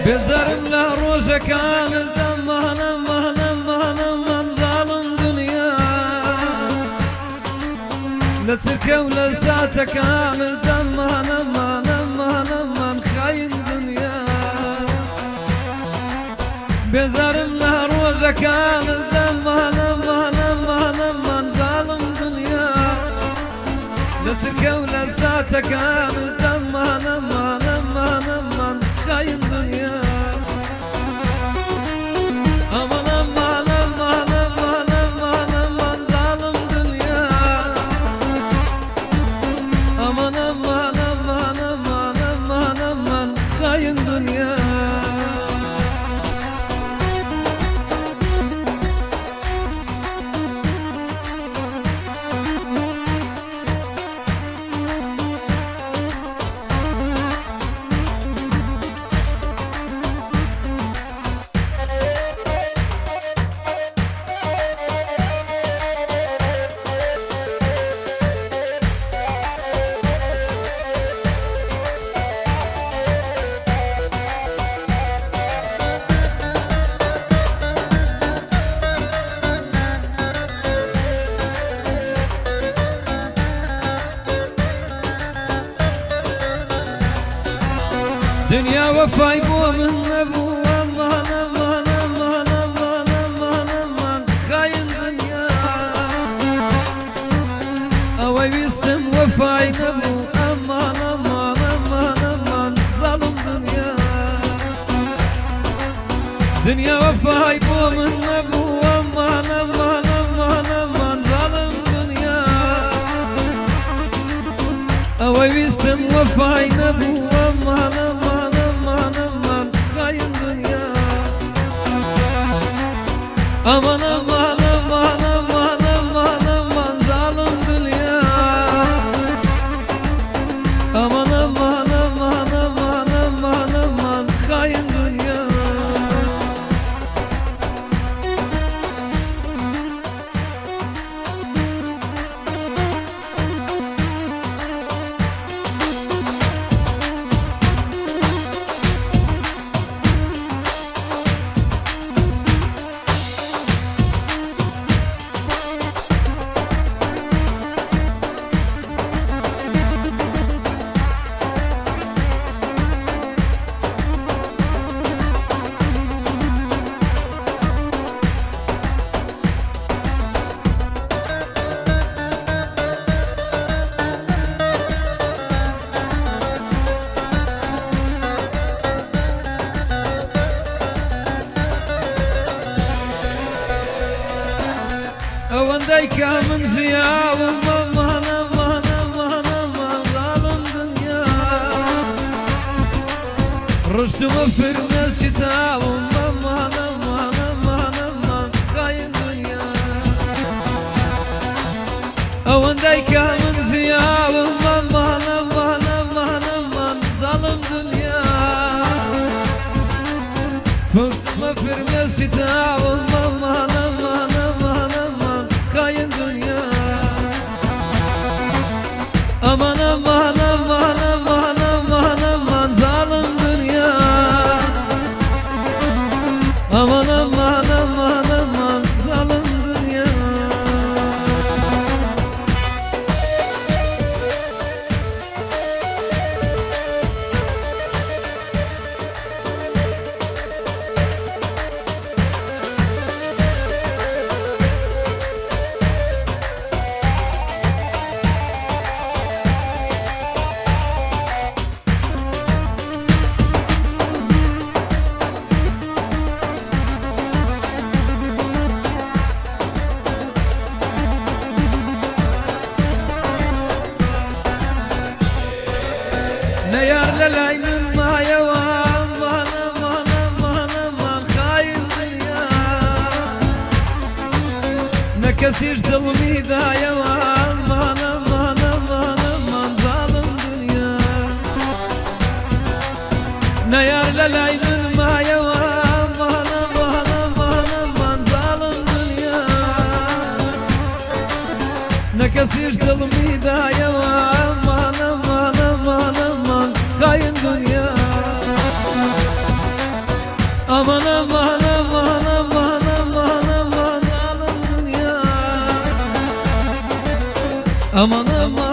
بزرم لا روجك على الدم من ظالم دنيا لا تركي ولا ساعتك على الدم من خاين دنيا بزرم لا روجك على الدم من ظالم دنيا لا تركي ولا ساعتك على الدم من خاين دنيا أمان أمان أمان أمان أمان أمان ظالم دنيا أمان أمان أمان أمان أمان أمان خاين دنيا دنيا وفاي بو من ابو امان امان امان امان امان امان خاين دنيا اوي بيستم وفاي نبو امان امان امان امان ظالم دنيا دنيا وفاي بو من ابو امان امان امان امان ظالم دنيا اوي بيستم وفاي نبو امان امان aman aman aman aman aman aman zalim dünya aman aman aman aman aman aman hain dünya ونديك من زياو امان امان امان امان ظالم دنيا رشد وفر نسيتاو امان امان امان امان خاين دنيا ونديك من زياو امان امان امان امان ظالم دنيا رشد وفر نسيتاو امان امان امان خاين دنيا aman aman aman aman aman aman zalim dünya aman aman aman aman zalim dünya نيار للاي من ما يوام امان امان امان خاين دنيا نكسيش ظلمي ذا يوام امان امان امان امان ظالم دنيا نيار للاي من ما يوام امان امان امان امان ظالم دنيا نكسيش ظلمي ذا يوام امان امان امان امان خاين دنيا Aman aman aman aman aman aman alım dünya. Aman aman